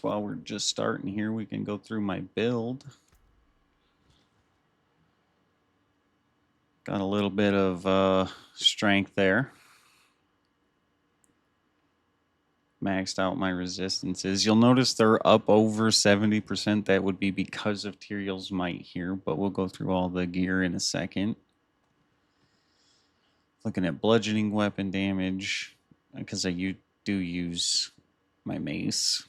while we're just starting here, we can go through my build. Got a little bit of strength there. Maxed out my resistances. You'll notice they're up over 70%. That would be because of Tyrael's Might here, but we'll go through all the gear in a second. Looking at bludgeoning weapon damage, because I do use my mace.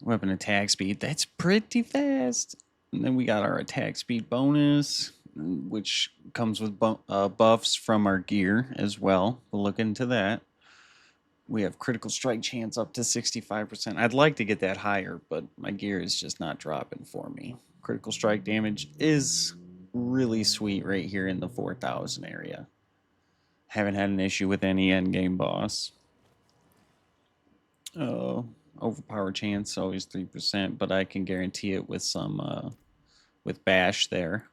Weapon attack speed, that's pretty fast. And then we got our attack speed bonus, which comes with buffs from our gear as well. We'll look into that. We have critical strike chance up to 65%. I'd like to get that higher, but my gear is just not dropping for me. Critical strike damage is really sweet right here in the 4,000 area. Haven't had an issue with any endgame boss. Overpower chance always 3%, but I can guarantee it with some with bash there.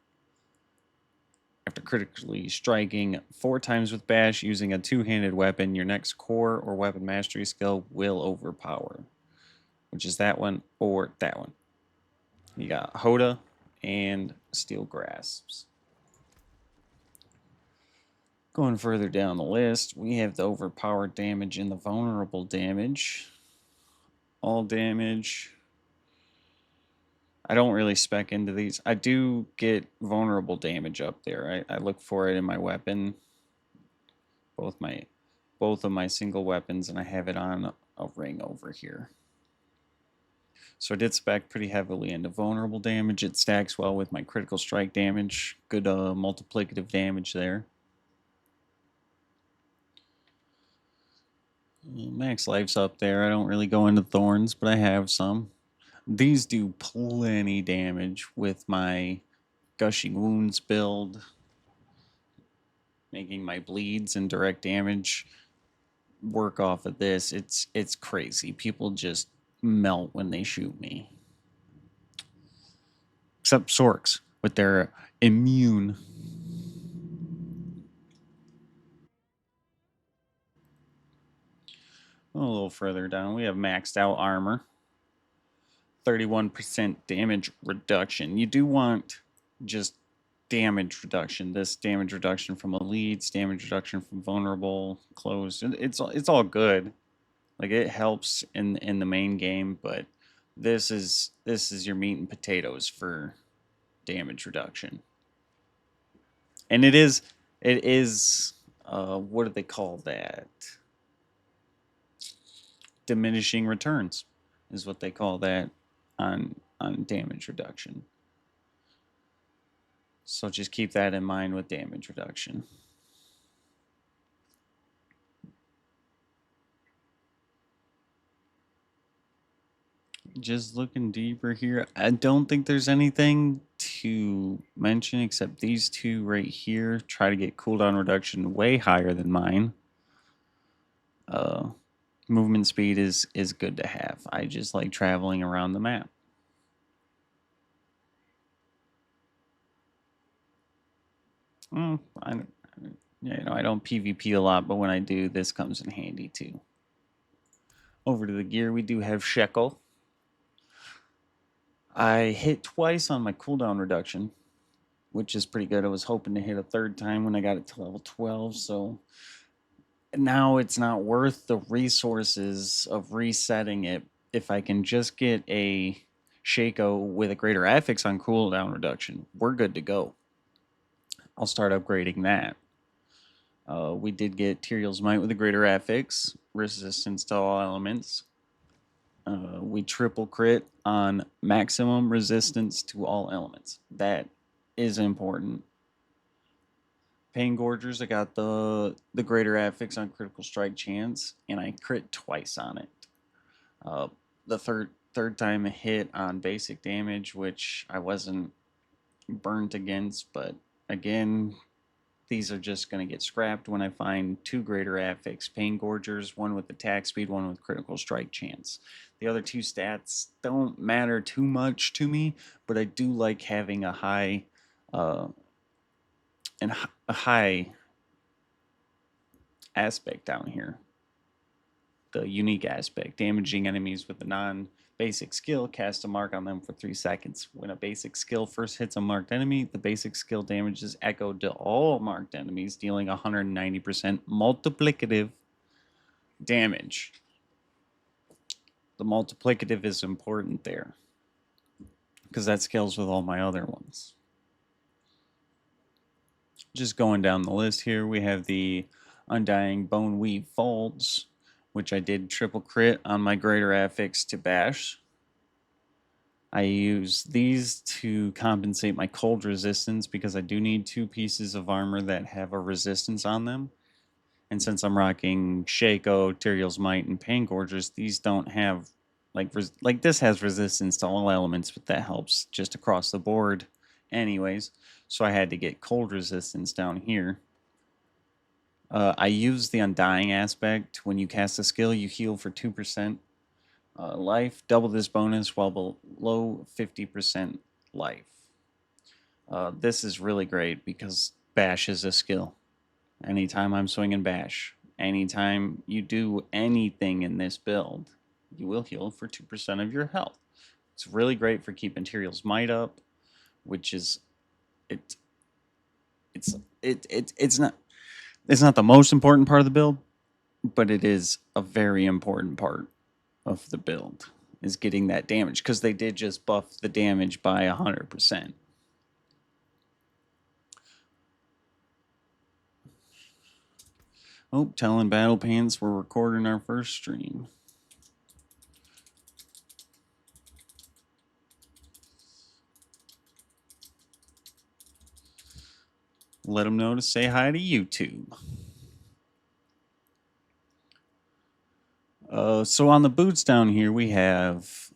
After critically striking 4 times with bash using a 2-handed weapon, your next core or weapon mastery skill will overpower, which is that one or that one. You got Hoda and Steel Grasps. Going further down the list, we have the overpowered damage and the vulnerable damage. All damage. I don't really spec into these. I do get vulnerable damage up there. I look for it in my weapon. Both of my single weapons, and I have it on a ring over here. So I did spec pretty heavily into vulnerable damage. It stacks well with my critical strike damage. Good multiplicative damage there. Max life's up there. I don't really go into thorns, but I have some. These do plenty damage with my gushing wounds build, making my bleeds and direct damage work off of this. It's crazy. People just melt when they shoot me. Except Sorks with their immune. A little further down, we have maxed out armor. 31% damage reduction. You do want just damage reduction. This damage reduction from elites, damage reduction from vulnerable, closed. It's all good. Like, it helps in the main game, but this is your meat and potatoes for damage reduction. And it is what do they call that? Diminishing returns is what they call that on damage reduction. So just keep that in mind with damage reduction. Just looking deeper here, I don't think there's anything to mention except these two right here. Try to get cooldown reduction way higher than mine. Movement speed is good to have. I just like traveling around the map. I don't PvP a lot, but when I do, this comes in handy too. Over to the gear, we do have Shekel. I hit twice on my cooldown reduction, which is pretty good. I was hoping to hit a third time when I got it to level 12, so now it's not worth the resources of resetting it. If I can just get a Shaco with a greater affix on cooldown reduction, we're good to go. I'll start upgrading that. We did get Tyrael's Might with a greater affix, resistance to all elements. We triple crit on maximum resistance to all elements. That is important. Pain Gorgers, I got the greater affix on critical strike chance, and I crit twice on it. The third time a hit on basic damage, which I wasn't burnt against, but again, these are just going to get scrapped when I find 2 greater affix Pain Gorgers, one with attack speed, one with critical strike chance. The other 2 stats don't matter too much to me, but I do like having a high aspect down here. the unique aspect. Damaging enemies with a non-basic skill, cast a mark on them for 3 seconds. When a basic skill first hits a marked enemy, the basic skill damage is echoed to all marked enemies, dealing 190% multiplicative damage. The multiplicative is important there, because that scales with all my other ones. Just going down the list here, we have the Undying Bone Weave Folds, which I did triple crit on my greater affix to bash. I use these to compensate my cold resistance because I do need 2 pieces of armor that have a resistance on them. And since I'm rocking Shaco, Tyrael's Might, and Paingorgers, these don't have, like this has resistance to all elements, but that helps just across the board anyways. So I had to get cold resistance down here. I use the Undying aspect. When you cast a skill, you heal for 2% life. Double this bonus while below 50% life. This is really great because bash is a skill. Anytime I'm swinging bash, anytime you do anything in this build, you will heal for 2% of your health. It's really great for keeping Tyrael's Might up, which is it's not the most important part of the build, but it is a very important part of the build, is getting that damage, because they did just buff the damage by 100%. Oh, telling Battle Pants we're recording our first stream. Let them know to say hi to YouTube. So on the boots down here, we have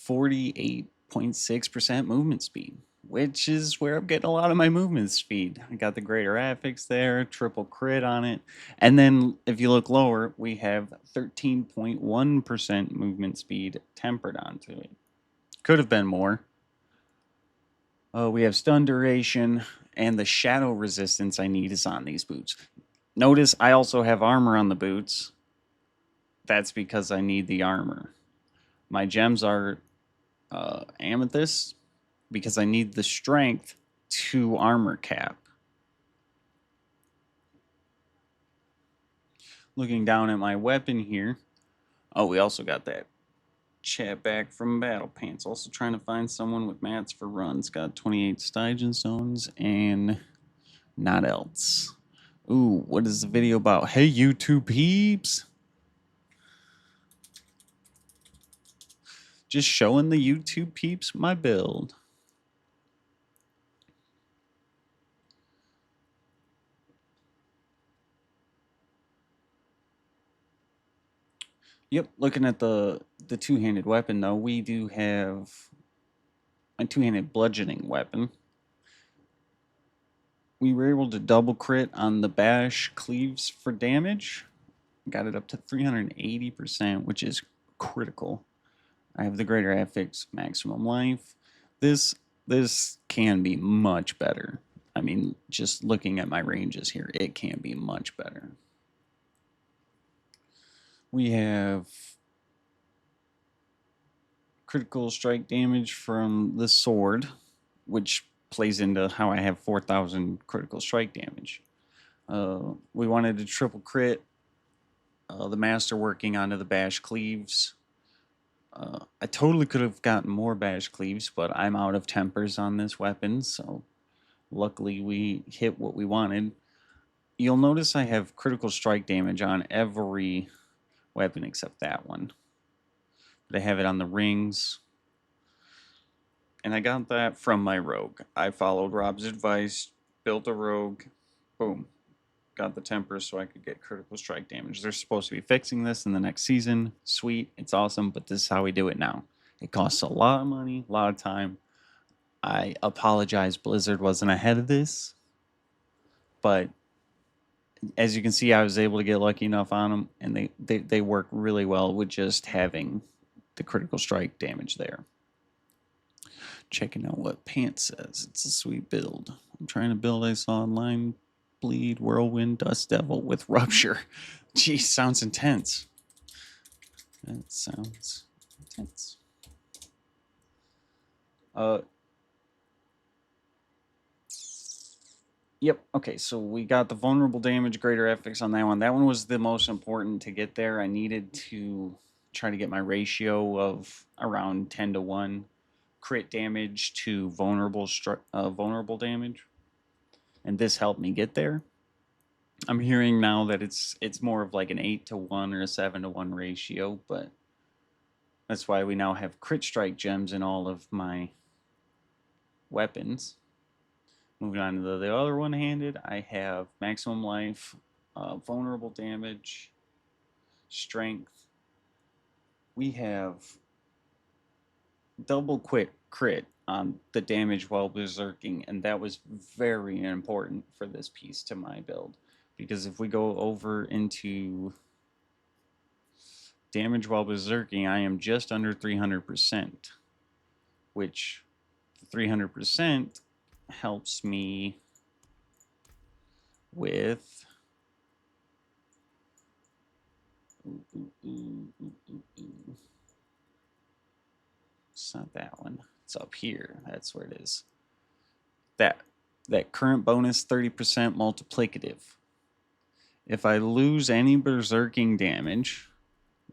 48.6% movement speed, which is where I'm getting a lot of my movement speed. I got the greater affix there, triple crit on it. And then if you look lower, we have 13.1% movement speed tempered onto it. Could have been more. We have stun duration, and the shadow resistance I need is on these boots. Notice I also have armor on the boots. That's because I need the armor. My gems are amethyst because I need the strength to armor cap. Looking down at my weapon here. Oh, we also got that chat back from Battle Pants. Also trying to find someone with mats for runs. Got 28 Stygian stones and not else. Ooh, what is the video about? Hey, YouTube peeps. Just showing the YouTube peeps my build. Yep, looking at the two-handed weapon though, we do have a two-handed bludgeoning weapon. We were able to double crit on the bash cleaves for damage. Got it up to 380%, which is critical. I have the greater affix maximum life. This can be much better. I mean, just looking at my ranges here, it can be much better. We have critical strike damage from the sword, which plays into how I have 4,000 critical strike damage. We wanted to triple crit the master working onto the bash cleaves. I totally could have gotten more bash cleaves, but I'm out of tempers on this weapon, so luckily we hit what we wanted. You'll notice I have critical strike damage on every weapon except that one. But I have it on the rings. And I got that from my rogue. I followed Rob's advice, built a rogue, boom. Got the tempers so I could get critical strike damage. They're supposed to be fixing this in the next season. Sweet, it's awesome, but this is how we do it now. It costs a lot of money, a lot of time. I apologize Blizzard wasn't ahead of this, but as you can see, I was able to get lucky enough on them, and they work really well with just having the critical strike damage there. Checking out what Pants says. It's a sweet build. I'm trying to build I saw online Bleed, Whirlwind, Dust Devil with Rupture. Geez, sounds intense. That sounds intense. Yep. Okay, so we got the vulnerable damage, greater effics on that one. That one was the most important to get there. I needed to try to get my ratio of around 10 to 1 crit damage to vulnerable damage. And this helped me get there. I'm hearing now that it's more of like an 8 to 1 or a 7 to 1 ratio, but that's why we now have crit strike gems in all of my weapons. Moving on to the other one-handed, I have maximum life, vulnerable damage, strength. We have double crit on the damage while berserking, and that was very important for this piece to my build. Because if we go over into damage while berserking, I am just under 300%, which 300% helps me with it's not that one. It's up here. That's where it is. That current bonus 30% multiplicative. If I lose any berserking damage,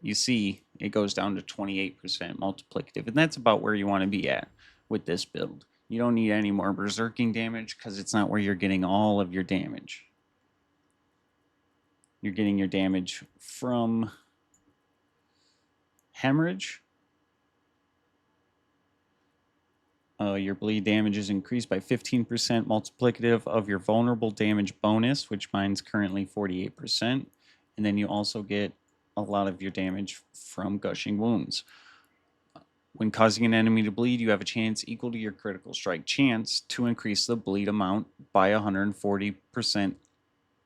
you see it goes down to 28% multiplicative, and that's about where you want to be at with this build. You don't need any more berserking damage because it's not where you're getting all of your damage. You're getting your damage from hemorrhage. Your bleed damage is increased by 15% multiplicative of your vulnerable damage bonus, which mine's currently 48%. And then you also get a lot of your damage from gushing wounds. When causing an enemy to bleed, you have a chance equal to your critical strike chance to increase the bleed amount by 140%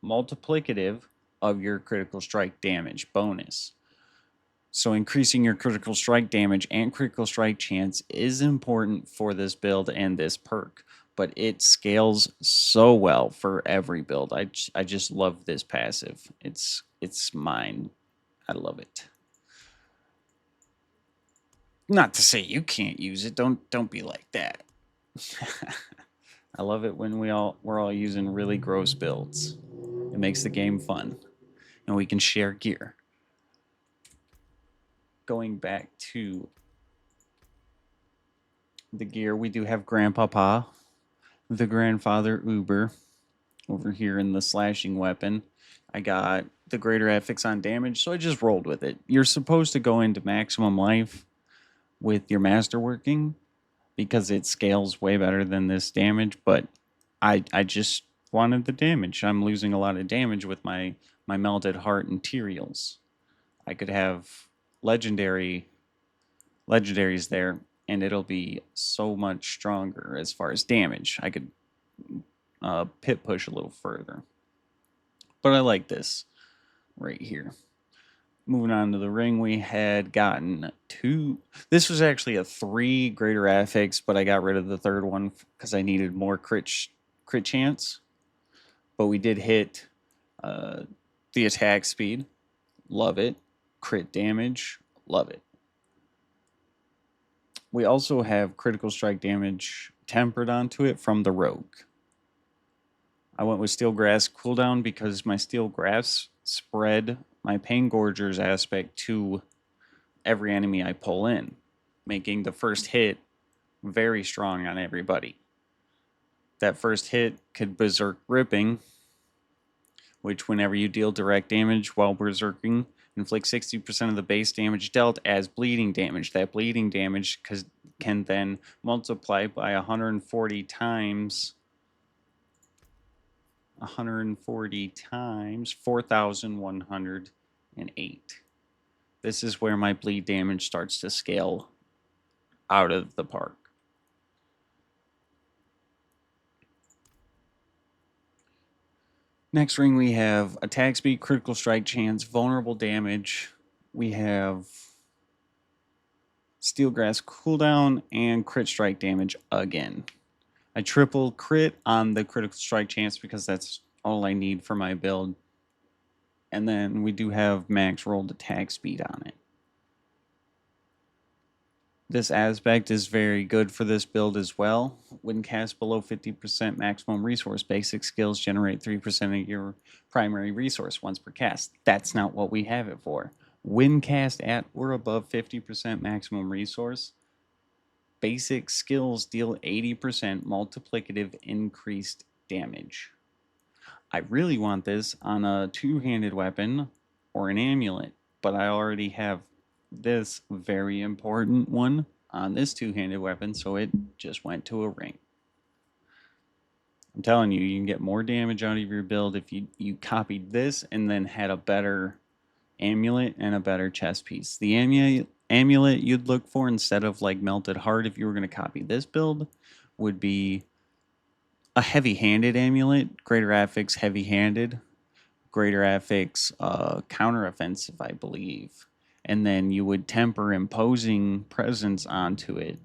multiplicative of your critical strike damage bonus. So increasing your critical strike damage and critical strike chance is important for this build and this perk, but it scales so well for every build. I just love this passive. It's mine. I love it. Not to say you can't use it. Don't be like that. I love it when we're all using really gross builds. It makes the game fun, and we can share gear. Going back to the gear, we do have Grandpapa, the Grandfather Uber, over here in the slashing weapon. I got the greater effics on damage, so I just rolled with it. You're supposed to go into maximum life with your masterworking because it scales way better than this damage, but I just wanted the damage. I'm losing a lot of damage with my melted heart and Tyraels. I could have legendaries there, and it'll be so much stronger as far as damage. I could pit push a little further. But I like this right here. Moving on to the ring, we had gotten 2. This was actually a 3 greater affix, but I got rid of the third one because I needed more crit chance. But we did hit the attack speed. Love it. Crit damage. Love it. We also have critical strike damage tempered onto it from the rogue. I went with Steel Grass cooldown because my Steel Grass spread my Pain Gorger's aspect to every enemy I pull in, making the first hit very strong on everybody. That first hit could berserk ripping, which whenever you deal direct damage while berserking, inflict 60% of the base damage dealt as bleeding damage. That bleeding damage can then multiply by 140 times 4,108. This is where my bleed damage starts to scale out of the park. Next ring, we have attack speed, critical strike chance, vulnerable damage. We have Steel Grass cooldown and crit strike damage again. I triple crit on the critical strike chance because that's all I need for my build. And then we do have max rolled attack speed on it. This aspect is very good for this build as well. When cast below 50% maximum resource, basic skills generate 3% of your primary resource once per cast. That's not what we have it for. When cast at or above 50% maximum resource, basic skills deal 80% multiplicative increased damage. I really want this on a two-handed weapon or an amulet, but I already have this very important one on this two-handed weapon, so it just went to a ring. I'm telling you, you can get more damage out of your build if you copied this and then had a better amulet and a better chest piece. The amulet you'd look for instead of like melted heart if you were going to copy this build would be a heavy-handed amulet, greater affix heavy-handed, greater affix counter offensive, I believe. And then you would temper imposing presence onto it.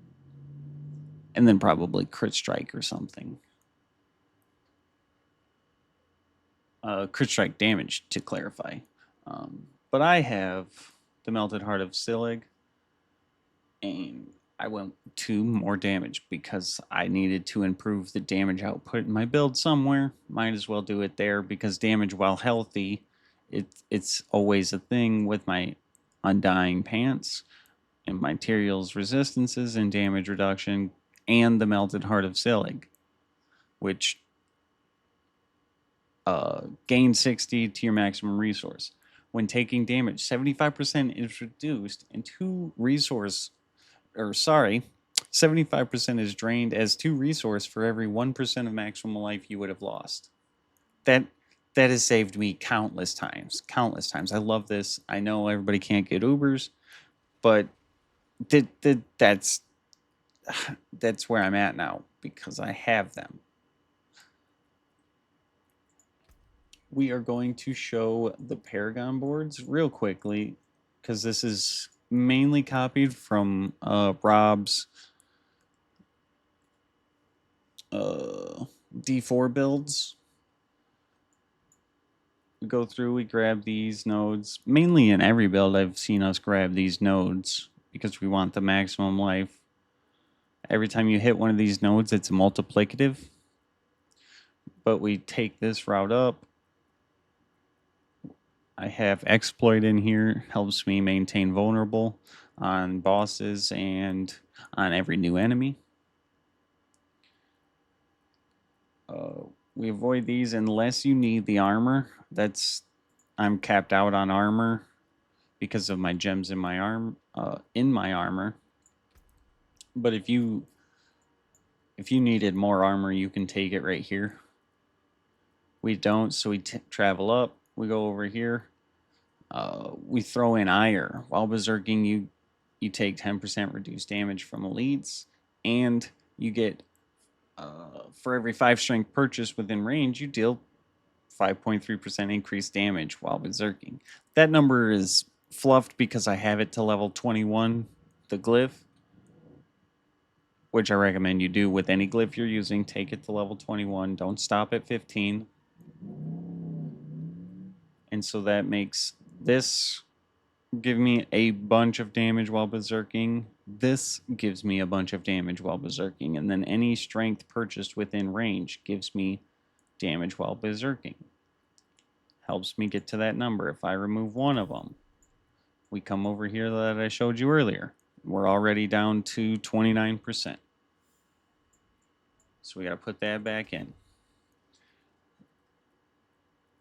And then probably crit strike or something. Crit strike damage, to clarify. But I have the Melted Heart of Scyld, and I went to more damage because I needed to improve the damage output in my build somewhere. Might as well do it there because damage while healthy, it's always a thing with my Undying Pants and materials resistances and damage reduction and the Melted Heart of Scyld, which gain 60 to your maximum resource. When taking damage, 75% is reduced and 75% is drained as 2 resource for every 1% of maximum life you would have lost. That has saved me countless times. Countless times. I love this. I know everybody can't get Ubers, but that's where I'm at now because I have them. We are going to show the Paragon boards real quickly because this is mainly copied from Rob's D4 builds. We go through, we grab these nodes. Mainly in every build I've seen us grab these nodes because we want the maximum life. Every time you hit one of these nodes, it's multiplicative. But we take this route up. I have exploit in here, helps me maintain vulnerable on bosses and on every new enemy. We avoid these unless you need the armor. I'm capped out on armor because of my gems in my armor. But if you needed more armor, you can take it right here. We don't, so we travel up. We go over here. We throw in ire. While berserking, you take 10% reduced damage from elites, and you get for every 5 strength purchase within range, you deal 5.3% increased damage while berserking. That number is fluffed because I have it to level 21, the glyph, which I recommend you do with any glyph you're using. Take it to level 21. Don't stop at 15. And so that makes this give me a bunch of damage while berserking. This gives me a bunch of damage while berserking. And then any strength purchased within range gives me damage while berserking. Helps me get to that number. If I remove one of them, we come over here that I showed you earlier. We're already down to 29%. So we got to put that back in.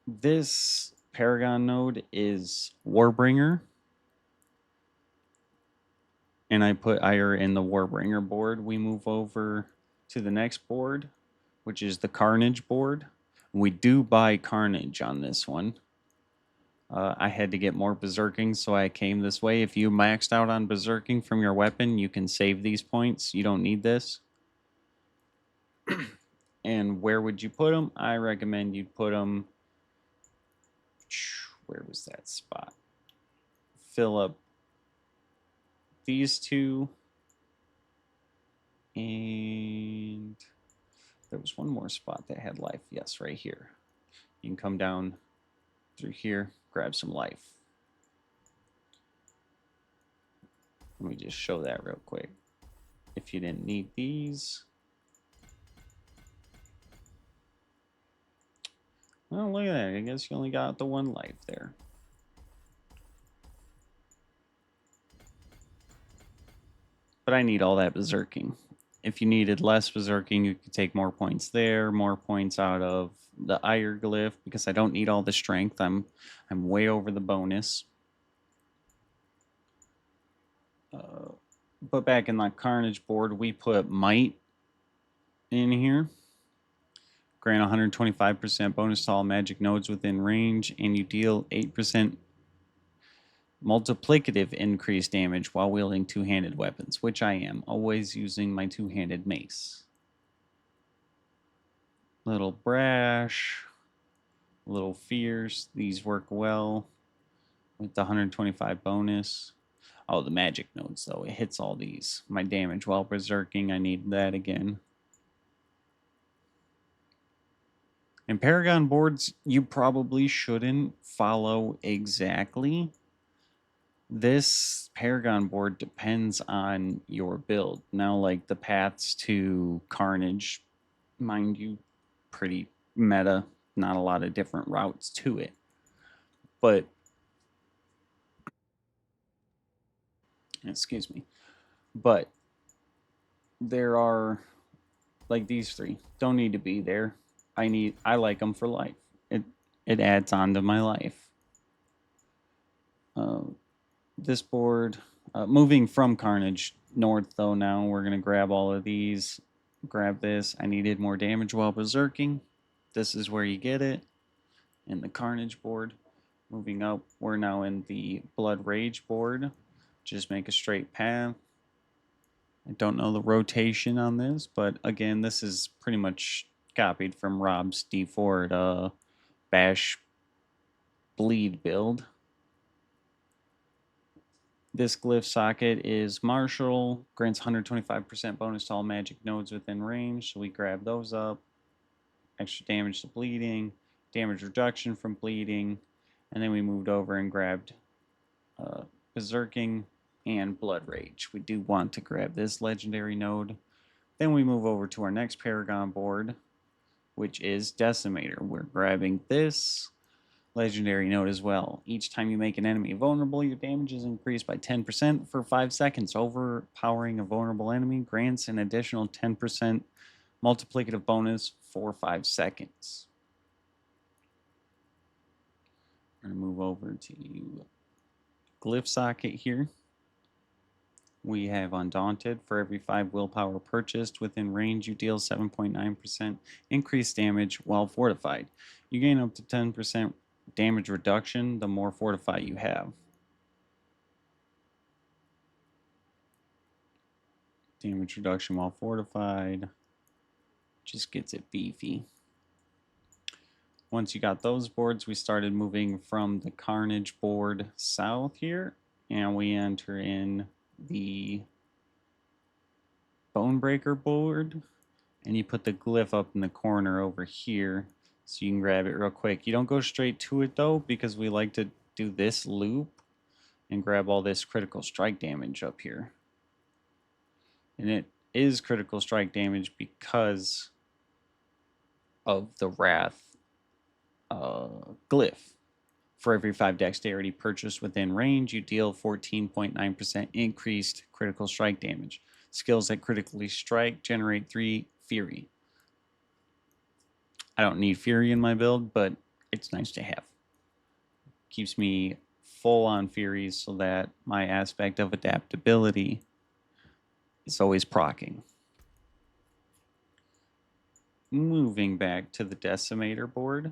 This Paragon node is Warbringer. And I put ire in the Warbringer board. We move over to the next board, which is the Carnage board. We do buy Carnage on this one. I had to get more berserking, so I came this way. If you maxed out on berserking from your weapon, you can save these points. You don't need this. And where would you put them? I recommend you put them... Where was that spot? Fill up these two. And there was one more spot that had life. Yes, right here. You can come down through here, grab some life. Let me just show that real quick. If you didn't need these. Well, look at that. I guess you only got the one life there. But I need all that berserking. If you needed less berserking, you could take more points there, more points out of the ire glyph, because I don't need all the strength. I'm way over the bonus. But back in that carnage board, we put might in here. Grant 125% bonus to all magic nodes within range, and you deal 8% multiplicative increased damage while wielding two-handed weapons, which I am, always using my two-handed mace. Little brash, little fierce, these work well with the 125 bonus. Oh, the magic nodes though, it hits all these. My damage while berserking, I need that again. And Paragon boards, you probably shouldn't follow exactly. This Paragon board depends on your build. Now, like the paths to Carnage, mind you, pretty meta, not a lot of different routes to it. But, excuse me, but there are, like these three, don't need to be there. I like them for life. It adds on to my life. This board, moving from Carnage north though now, we're going to grab all of these, grab this. I needed more damage while berserking. This is where you get it in the Carnage board. Moving up, we're now in the Blood Rage board. Just make a straight path. I don't know the rotation on this, but again, this is pretty much copied from Rob's D4 Bash Bleed build. This glyph socket is martial, grants 125% bonus to all magic nodes within range, so we grab those up. Extra damage to bleeding, damage reduction from bleeding, and then we moved over and grabbed berserking and blood rage. We do want to grab this legendary node. Then we move over to our next Paragon board, which is Decimator. We're grabbing this legendary node as well. Each time you make an enemy vulnerable, your damage is increased by 10% for 5 seconds. Overpowering a vulnerable enemy grants an additional 10% multiplicative bonus for 5 seconds. We're going to move over to Glyph Socket here. We have Undaunted. For every 5 willpower purchased within range, you deal 7.9% increased damage while fortified. You gain up to 10% damage reduction the more fortify you have. Damage reduction while fortified just gets it beefy. Once you got those boards, we started moving from the Carnage board south here, and we enter in the Bonebreaker board, and you put the glyph up in the corner over here so you can grab it real quick. You don't go straight to it though, because we like to do this loop and grab all this critical strike damage up here. And it is critical strike damage because of the Wrath glyph. For every 5 dexterity purchased within range, you deal 14.9% increased critical strike damage. Skills that critically strike generate 3 fury. I don't need fury in my build, but it's nice to have. Keeps me full on furies so that my aspect of adaptability is always proccing. Moving back to the Decimator board.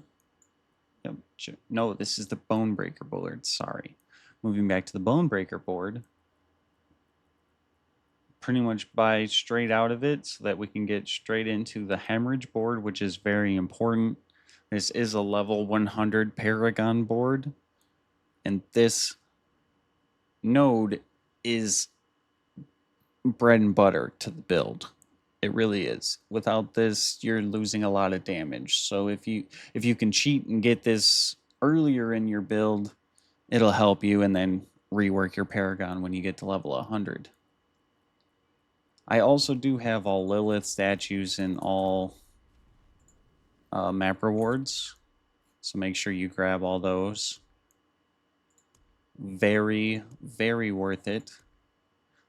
No, this is the Bonebreaker board, sorry. Moving back to the Bonebreaker board. Pretty much buy straight out of it so that we can get straight into the Hemorrhage board, which is very important. This is a level 100 Paragon board, and this node is bread and butter to the build. It really is. Without this, you're losing a lot of damage. So if you can cheat and get this earlier in your build, it'll help you, and then rework your Paragon when you get to level 100. I also do have all Lilith statues and all map rewards, so make sure you grab all those. Very, very worth it.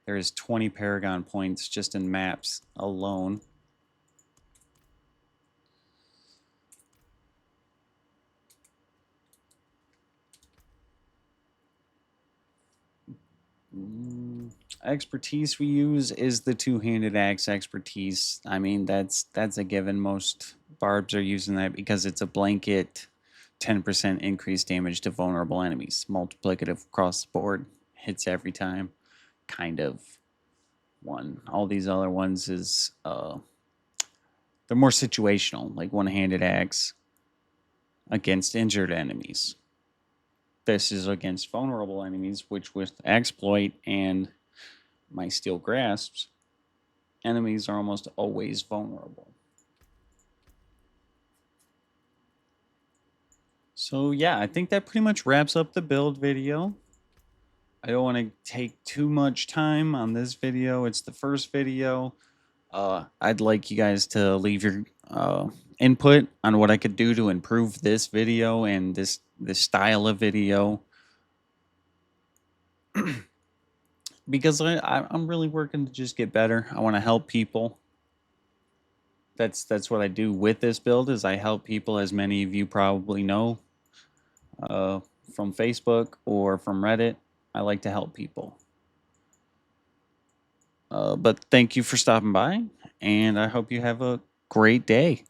There is 20 Paragon points just in maps alone. Expertise we use is the two-handed axe expertise. I mean, that's a given. Most barbs are using that because it's a blanket 10% increased damage to vulnerable enemies. Multiplicative across the board. Hits every time. Kind of one. All these other ones is they're more situational, like one-handed axe against injured enemies. This is against vulnerable enemies, which with exploit and my steel grasps, enemies are almost always vulnerable. So yeah, I think that pretty much wraps up the build video. I don't want to take too much time on this video. It's the first video. I'd like you guys to leave your input on what I could do to improve this video and this style of video. Because I'm really working to just get better. I want to help people. That's what I do with this build, is I help people, as many of you probably know, from Facebook or from Reddit. I like to help people. But thank you for stopping by, and I hope you have a great day.